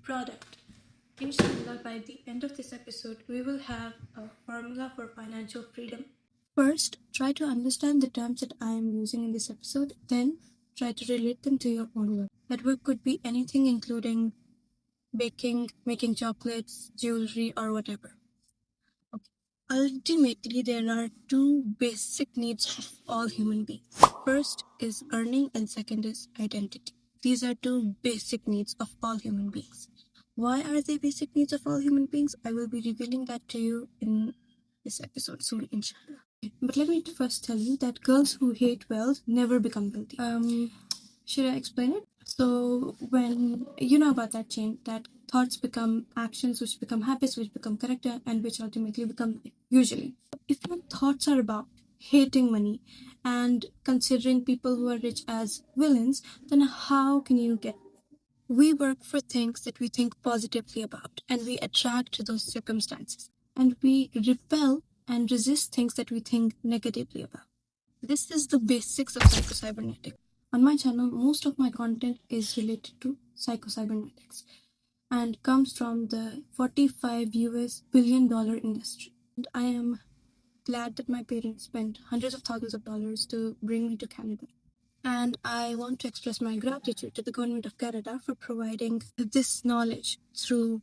product. Inshallah, by the end of this episode, we will have a formula for financial freedom. First, try to understand the terms that I am using in this episode, then try to relate them to your own work. That work could be anything, including baking, making chocolates, jewelry, or whatever. Okay. Ultimately, there are two basic needs of all human beings. First is earning, and second is identity. These are two basic needs of all human beings. Why are they basic needs of all human beings? I will be revealing that to you in this episode soon, inshallah. But let me first tell you that girls who hate wealth never become wealthy. Should I explain it? So when you know about that chain, that thoughts become actions, which become habits, which become character, and which ultimately become life, usually. If your thoughts are about hating money and considering people who are rich as villains, then how can you get? We work for things that we think positively about, and we attract those circumstances, and we repel and resist things that we think negatively about. This is the basics of psychocybernetics. On my channel, most of my content is related to psychocybernetics and comes from the $45 billion industry. And I am glad that my parents spent hundreds of thousands of dollars to bring me to Canada. And I want to express my gratitude to the government of Canada for providing this knowledge through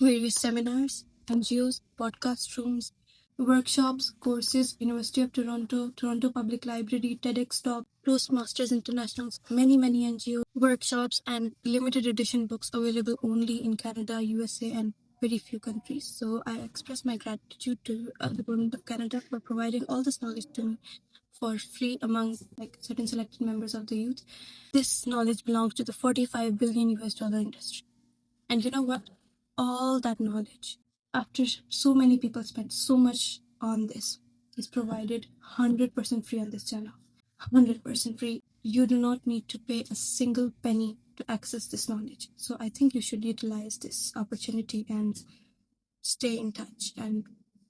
various seminars, NGOs, podcast rooms, workshops, courses, University of Toronto, Toronto Public Library, TEDx Talk, Toastmasters Internationals, many NGO workshops, and limited edition books available only in Canada, USA, and very few countries. So I express my gratitude to the government of Canada for providing all this knowledge to me for free among certain selected members of the youth. This knowledge belongs to the $45 billion industry. And you know what? All that knowledge, after so many people spent so much on this, is provided 100% free on this channel. 100% free. You do not need to pay a single penny to access this knowledge. So I think you should utilize this opportunity and stay in touch and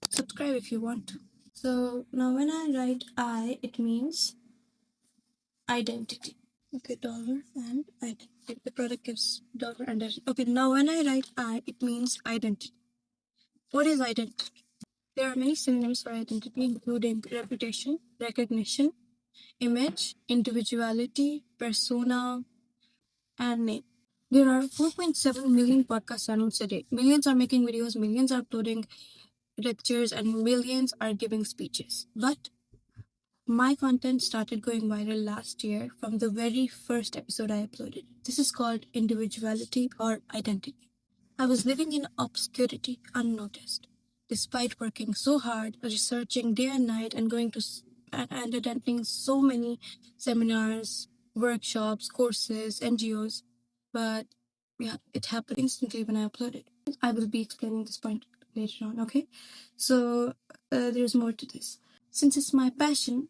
subscribe if you want to. So now when I write I, it means identity. Okay, dollar and identity. The product gives dollar and identity. Okay, now when I write I, it means identity. What is identity? There are many synonyms for identity, including reputation, recognition, image, individuality, persona, and name. There are 4.7 million podcast channels today. Millions are making videos, millions are uploading lectures, and millions are giving speeches. But my content started going viral last year from the very first episode I uploaded. This is called individuality or identity. I was living in obscurity, unnoticed, despite working so hard, researching day and night, and going to and attending so many seminars, workshops, courses, NGOs. But yeah, it happened instantly when I uploaded. I will be explaining this point later on, okay? So there's more to this. Since it's my passion,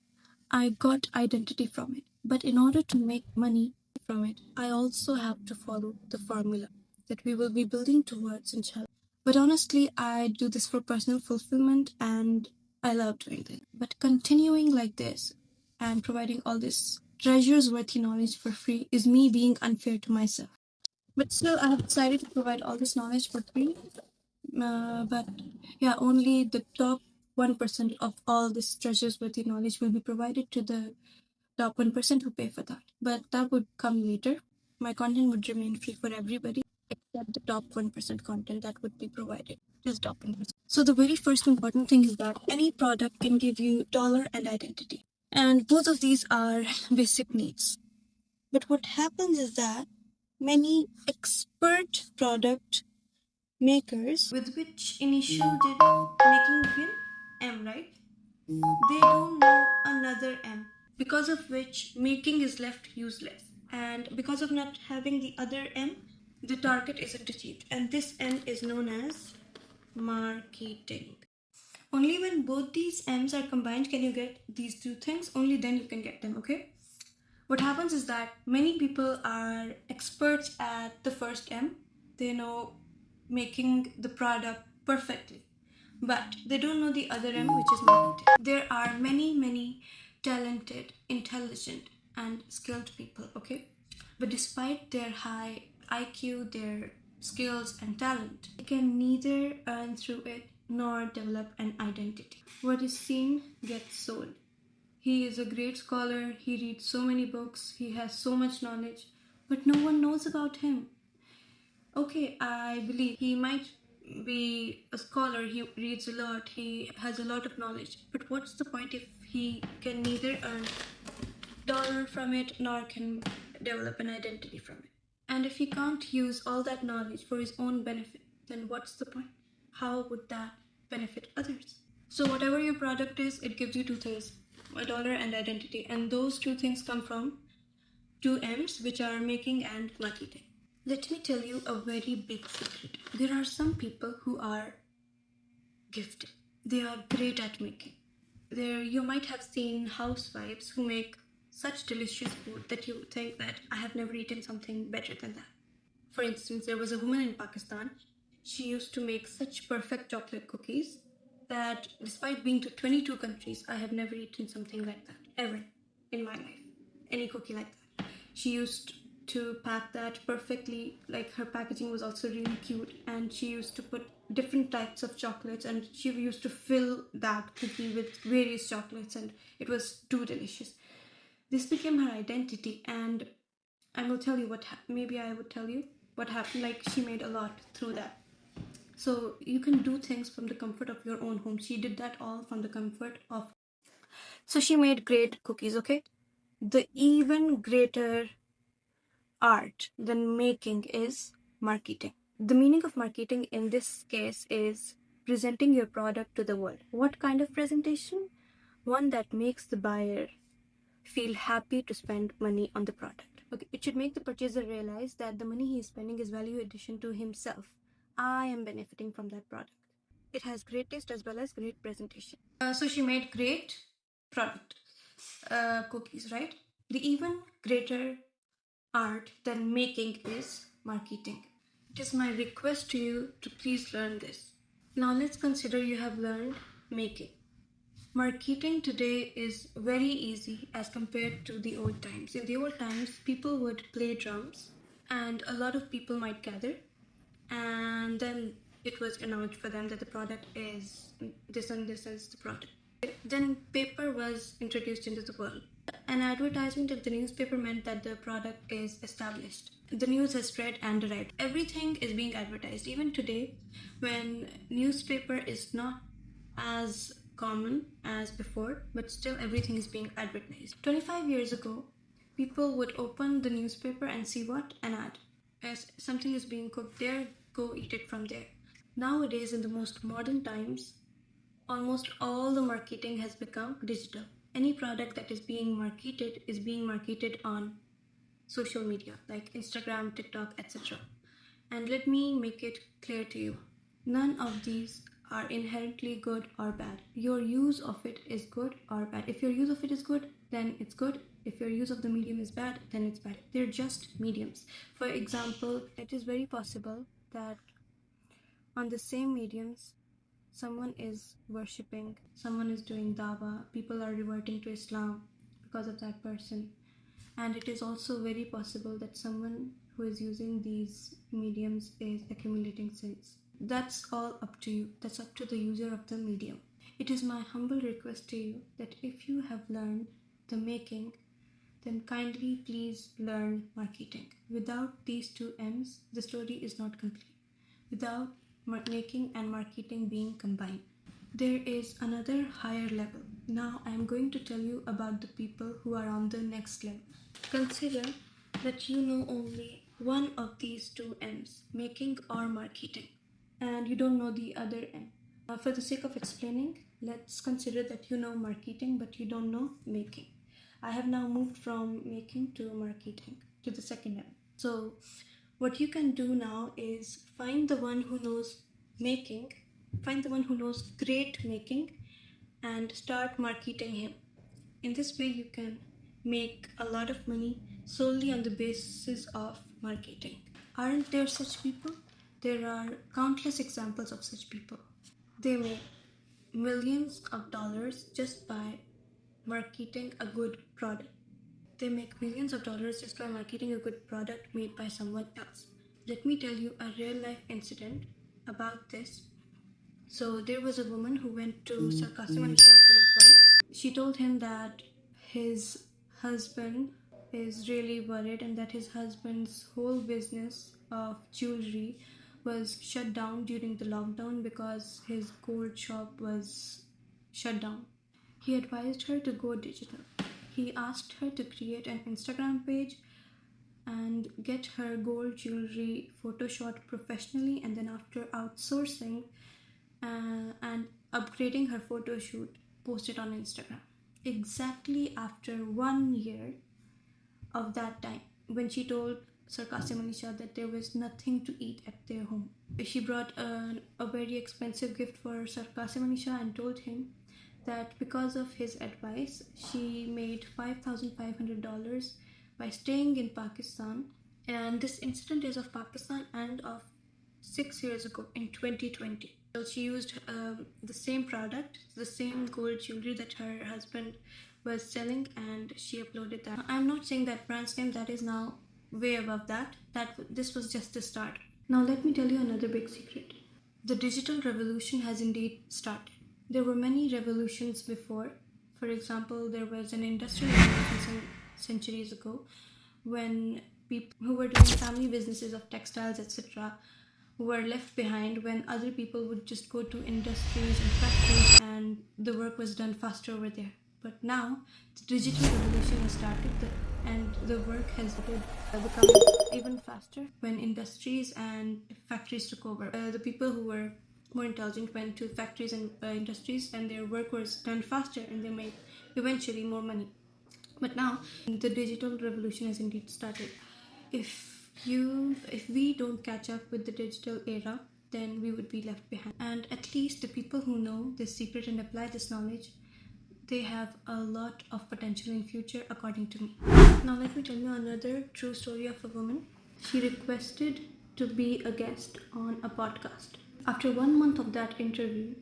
I got identity from it. But in order to make money from it, I also have to follow the formula that we will be building towards, inshallah. But honestly, I do this for personal fulfillment and I love doing it. But continuing like this and providing all this treasures worthy knowledge for free is me being unfair to myself. But still, I have decided to provide all this knowledge for free. But yeah, only the top 1% of all this treasures worthy knowledge will be provided to the top 1% who pay for that. But that would come later. My content would remain free for everybody except the top 1% content that would be provided. Just top 1%. So the very first important thing is that any product can give you dollar and identity. And both of these are basic needs. But what happens is that many expert product makers, with which initial did making begin? M, right? They don't know another M, because of which making is left useless. And because of not having the other M, the target isn't achieved. And this M is known as marketing. Only when both these M's are combined can you get these two things. Only then you can get them, okay? What happens is that many people are experts at the first M. They know making the product perfectly, but they don't know the other M, which is marketing. There are many talented, intelligent, and skilled people, okay? But despite their high IQ, their skills, and talent. He can neither earn through it nor develop an identity. What is seen gets sold. He is a great scholar, he reads so many books, he has so much knowledge, but no one knows about him. Okay, I believe he might be a scholar, he reads a lot, he has a lot of knowledge, but what's the point if he can neither earn dollar from it nor can develop an identity from it? And if he can't use all that knowledge for his own benefit, then what's the point? How would that benefit others? So whatever your product is, it gives you two things, a dollar and identity, and those two things come from two M's, which are making and marketing. Let me tell you a very big secret. There are some people who are gifted. They are great at making. There you might have seen housewives who make such delicious food that you think that I have never eaten something better than that. For instance, there was a woman in Pakistan. She used to make such perfect chocolate cookies that despite being to 22 countries, I have never eaten something like that ever in my life. Any cookie like that. She used to pack that perfectly, like her packaging was also really cute, and she used to put different types of chocolates, and she used to fill that cookie with various chocolates, and it was too delicious. This became her identity, and I will tell you what maybe I would tell you what happened. Like, she made a lot through that. So you can do things from the comfort of your own home. She did that all from the comfort of. So she made great cookies, okay? The even greater art than making is marketing. The meaning of marketing in this case is presenting your product to the world. What kind of presentation? One that makes the buyer feel happy to spend money on the product. Okay, it should make the purchaser realize that the money he is spending is value addition to himself. I am benefiting from that product. It has great taste as well as great presentation. So she made great product cookies, right? The even greater art than making is marketing. It is my request to you to please learn this. Now let's consider you have learned making. Marketing today is very easy as compared to the old times. In the old times, people would play drums and a lot of people might gather, and then it was announced for them that the product is this and this is the product. Then paper was introduced into the world. An advertisement of the newspaper meant that the product is established. The news has spread and arrived. Everything is being advertised. Even today, when newspaper is not as common as before, but still everything is being advertised. 25 years ago, people would open the newspaper and see what? An ad. As something is being cooked there, go eat it from there. Nowadays, in the most modern times, almost all the marketing has become digital. Any product that is being marketed on social media like Instagram, TikTok, etc. And let me make it clear to you, none of these are inherently good or bad. Your use of it is good or bad. If your use of it is good, then it's good. If your use of the medium is bad, then it's bad. They're just mediums. For example, it is very possible that on the same mediums, someone is worshipping, someone is doing dawa, people are reverting to Islam because of that person. And it is also very possible that someone who is using these mediums is accumulating sins. That's all up to you. That's up to the user of the medium. It is my humble request to you that if you have learned the making, then kindly please learn marketing. Without these two M's, the story is not complete. Without making and marketing being combined, there is another higher level. Now I am going to tell you about the people who are on the next level. Consider that you know only one of these two M's, making or marketing, and you don't know the other M. For the sake of explaining, let's consider that you know marketing but you don't know making. I have now moved from making to marketing to the second M. So what you can do now is find the one who knows making, find the one who knows great making, and start marketing him. In this way, you can make a lot of money solely on the basis of marketing. Aren't there such people? There are countless examples of such people. They make millions of dollars just by marketing a good product. They make millions of dollars just by marketing a good product made by someone else. Let me tell you a real life incident about this. So there was a woman who went to Sir Qasim Ali Shah for advice. She told him that his husband is really worried and that his husband's whole business of jewelry was shut down during the lockdown because his gold shop was shut down. He advised her to go digital. He asked her to create an Instagram page and get her gold jewelry photoshot professionally, and then after outsourcing and upgrading her photo shoot, post it on Instagram. Exactly after 1 year of that time, when she told Sir Qasim Ali Shah that there was nothing to eat at their home, she brought a very expensive gift for Sir Qasim Ali Shah and told him that because of his advice, she made $5,500 by staying in Pakistan. And this incident is of Pakistan and of 6 years ago in 2020. So she used the same product, the same gold jewelry that her husband was selling, and she uploaded that. I'm not saying that brand's name, that is now way above that. This was just the start. Now let me tell you another big secret. The digital revolution has indeed started. There were many revolutions before. For example, there was an industrial revolution some centuries ago when people who were doing family businesses of textiles, etc., were left behind when other people would just go to industries and factories and the work was done faster over there. But now the digital revolution has started and the work has become even faster when industries and factories took over. The people who were more intelligent went to factories and industries, and their work was done faster and they made eventually more money. But now the digital revolution has indeed started. If we don't catch up with the digital era, then we would be left behind. And at least the people who know this secret and apply this knowledge, they have a lot of potential in future, according to me. Now let me tell you another true story of a woman. She requested to be a guest on a podcast. After 1 month of that interview,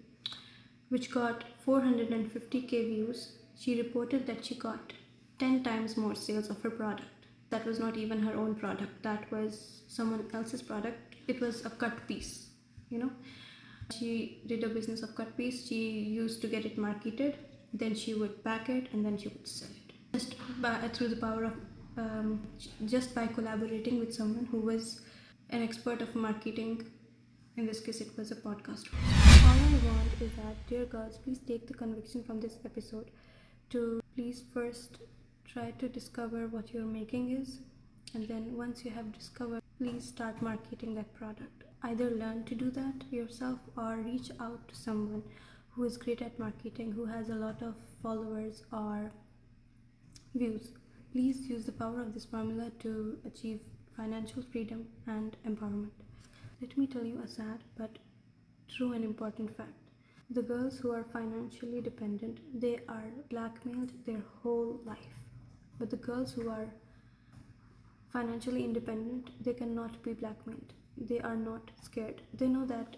which got 450k views, she reported that she got 10 times more sales of her product. That was not even her own product, that was someone else's product. It was a cut piece, you know. She did a business of cut piece. She used to get it marketed, then she would pack it, and then she would sell it. Through the power of just by collaborating with someone who was an expert of marketing. In this case, it was a podcast. All I want is that, dear girls, please take the conviction from this episode to please first try to discover what your making is, and then once you have discovered, please start marketing that product. Either learn to do that yourself or reach out to someone who is great at marketing, who has a lot of followers or views. Please use the power of this formula to achieve financial freedom and empowerment. Let me tell you a sad but true and important fact. The girls who are financially dependent, they are blackmailed their whole life. But the girls who are financially independent, they cannot be blackmailed. They are not scared. They know that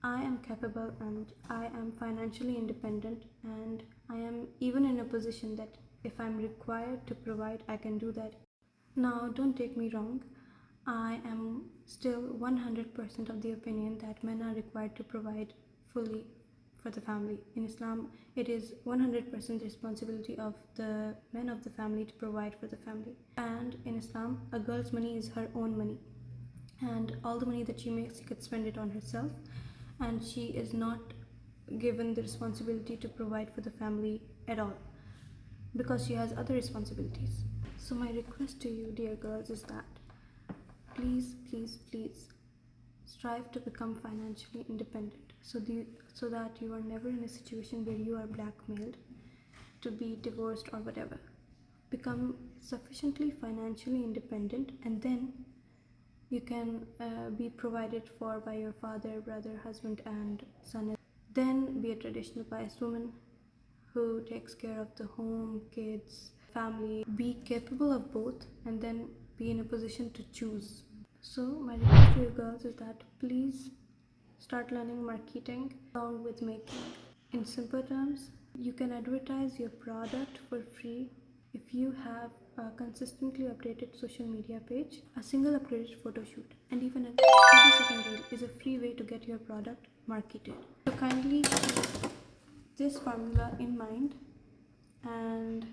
I am capable and I am financially independent, and I am even in a position that if I'm required to provide, I can do that. Now, don't take me wrong. I am still 100% of the opinion that men are required to provide fully for the family. In Islam, it is 100% responsibility of the men of the family to provide for the family. And in Islam, a girl's money is her own money. And all the money that she makes, she could spend it on herself. And she is not given the responsibility to provide for the family at all, because she has other responsibilities. So my request to you, dear girls, is that please, please, please strive to become financially independent so that you are never in a situation where you are blackmailed to be divorced or whatever. Become sufficiently financially independent, and then you can be provided for by your father, brother, husband, and son. Then be a traditional pious woman who takes care of the home, kids, family. Be capable of both, and then be in a position to choose. So my request to you girls is that please start learning marketing along with making. In simple terms, you can advertise your product for free if you have a consistently updated social media page, a single upgraded photo shoot, and even a 30-second reel is a free way to get your product marketed. So kindly keep this formula in mind and